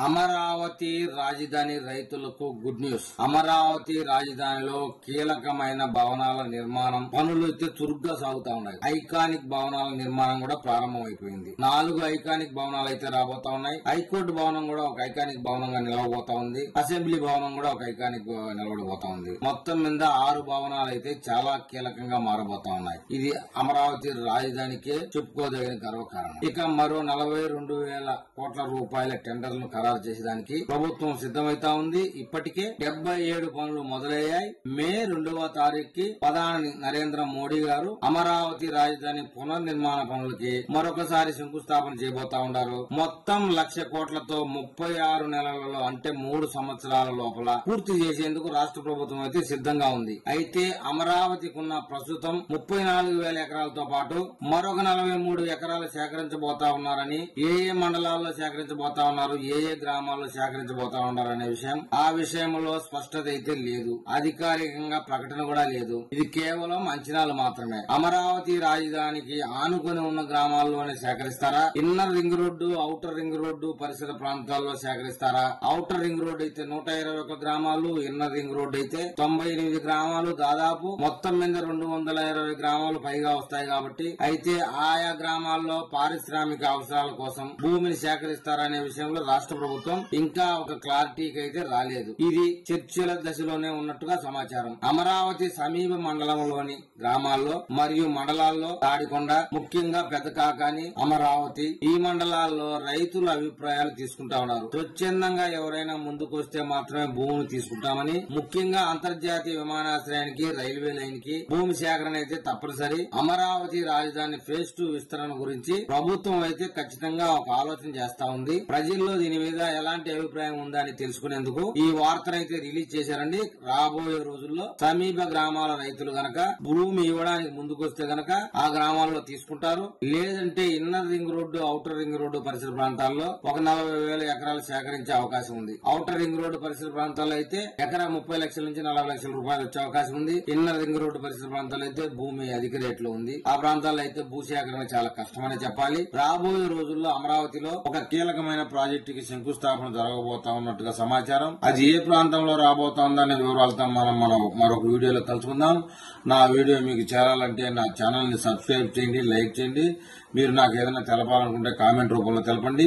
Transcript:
అమరావతి రాజధాని రైతులకు good news. Amaravati రాజధానిలో కీలకమైన భవనాల నిర్మాణం పనులు అయితే చురుగ్గా సాగుతా ఉన్నాయి. ఐకానిక్ భవనాల నిర్మాణం కూడా ప్రారంభమైపోయింది. 4 ఐకానిక్ భవనాలు అయితే రాబోతా ఉన్నాయి. హైకోర్టు భవనం కూడా ఒక ఐకానిక్ భవనంగా నిలవబోతా ఉంది. అసెంబ్లీ భవనం కూడా ఒక ఐకానిక్ నిలబడబోతా ఉంది. మొత్తం మీద 6 భవనాలు అయితే చాలా కీలకంగా మారబోతా ఉన్నాయి. ఇది అమరావతి రాజధానికే చెప్పుకోదగిన గర్వకారణం. ఇక మరో 42,000 కోట్ల రూపాయల టెండర్లను ఖరారు చేసేదానికి ప్రభుత్వం సిద్దమైతా ఉంది. ఇప్పటికే 77 పనులు మొదలయ్యాయి. మే 2వ తారీఖుకి ప్రధాని నరేంద్ర మోడీ గారు అమరావతి రాజధాని పునర్నిర్మాణ పనులకి మరొకసారి శంకుస్థాపన చేయబోతా ఉన్నారు. మొత్తం 1,00,000 కోట్లతో 36 నెలలలో అంటే 3 సంవత్సరాల లోపల పూర్తి చేసేందుకు రాష్ట్ర ప్రభుత్వం అయితే సిద్దంగా ఉంది. అయితే అమరావతికి ఉన్న ప్రస్తుతం 34,000 ఎకరాలతో పాటు మరొక 43 ఎకరాలు సేకరించబోతా ఉన్నారని, ఏ మండలాల్లో సేకరించబోతా ఉన్నారు, ఏ గ్రామాల్లో సేకరించబోతా ఉన్నారనే విషయం, ఆ విషయంలో స్పష్టత అయితే లేదు. అధికారికంగా ప్రకటన కూడా లేదు. ఇది కేవలం అంచనాలు మాత్రమే. అమరావతి రాజధానికి ఆనుకొని ఉన్న గ్రామాల్లోనే సేకరిస్తారా, inner ring road, outer ring road పరిసర ప్రాంతాల్లో సేకరిస్తారా? ఔటర్ రింగ్ రోడ్డు అయితే 121 గ్రామాలు, ఇన్నర్ రింగ్ రోడ్డు అయితే 98 గ్రామాలు, దాదాపు మొత్తం మీద 220 గ్రామాలు పైగా వస్తాయి కాబట్టి, అయితే ఆయా గ్రామాల్లో పారిశ్రామిక అవసరాల కోసం భూమిని సేకరిస్తారనే విషయంలో రాష్ట్ర ప్రభుత్వం ఇంకా ఒక క్లారిటీకి అయితే రాలేదు. ఇది చర్చల దశలోనే ఉన్నట్టుగా సమాచారం. అమరావతి సమీప మండలంలోని గ్రామాల్లో మరియు మండలాల్లో తాడికొండ, ముఖ్యంగా పెద్దకాకాని, అమరావతి ఈ మండలాల్లో రైతుల అభిప్రాయాలు తీసుకుంటా ఉన్నారు. స్వచ్ఛందంగా ఎవరైనా ముందుకు వస్తే మాత్రమే భూమిని తీసుకుంటామని, ముఖ్యంగా అంతర్జాతీయ విమానాశ్రయానికి, రైల్వే లైన్ కి భూమి సేకరణ అయితే తప్పనిసరి. అమరావతి రాజధాని ఫేజ్ 2 విస్తరణ గురించి ప్రభుత్వం అయితే ఖచ్చితంగా ఒక ఆలోచన చేస్తా ఉంది. ప్రజల్లో దీని మీద ఎలాంటి అభిప్రాయం ఉందా అని తెలుసుకునేందుకు ఈ వార్తను అయితే రిలీజ్ చేశారండి. రాబోయే రోజుల్లో సమీప గ్రామాల రైతులు గనక భూమి ఇవ్వడానికి ముందుకొస్తే గనక ఆ గ్రామాల్లో తీసుకుంటారు. లేదంటే inner ring road, outer ring road పరిసర ప్రాంతాల్లో ఒక 40,000 ఎకరాలు సేకరించే అవకాశం ఉంది. ఔటర్ రింగ్ రోడ్డు పరిసర ప్రాంతాల్లో అయితే ఎకరా 30 లక్షల నుంచి 40 లక్షల రూపాయలు వచ్చే అవకాశం ఉంది. ఇన్నర్ రింగ్ రోడ్డు పరిసర ప్రాంతాల్లో అయితే భూమి అధిక రేట్లో ఉంది. ఆ ప్రాంతాల్లో అయితే భూసేకరణ చాలా కష్టమని చెప్పాలి. రాబోయే రోజుల్లో అమరావతిలో ఒక కీలకమైన ప్రాజెక్టుకి శంకుస్థాపన జరగబోతా ఉన్నట్టుగా సమాచారం. అది ఏ ప్రాంతంలో రాబోతోందనే వివరాలతో మనం మరొక వీడియోలో కలుసుకుందాం. నా వీడియో మీకు చేరాలంటే నా ఛానల్ ని సబ్స్క్రైబ్ చేయండి, లైక్ చేయండి. మీరు నాకు ఏదైనా తెలపాలనుకుంటే కామెంట్ రూపంలో తెలపండి.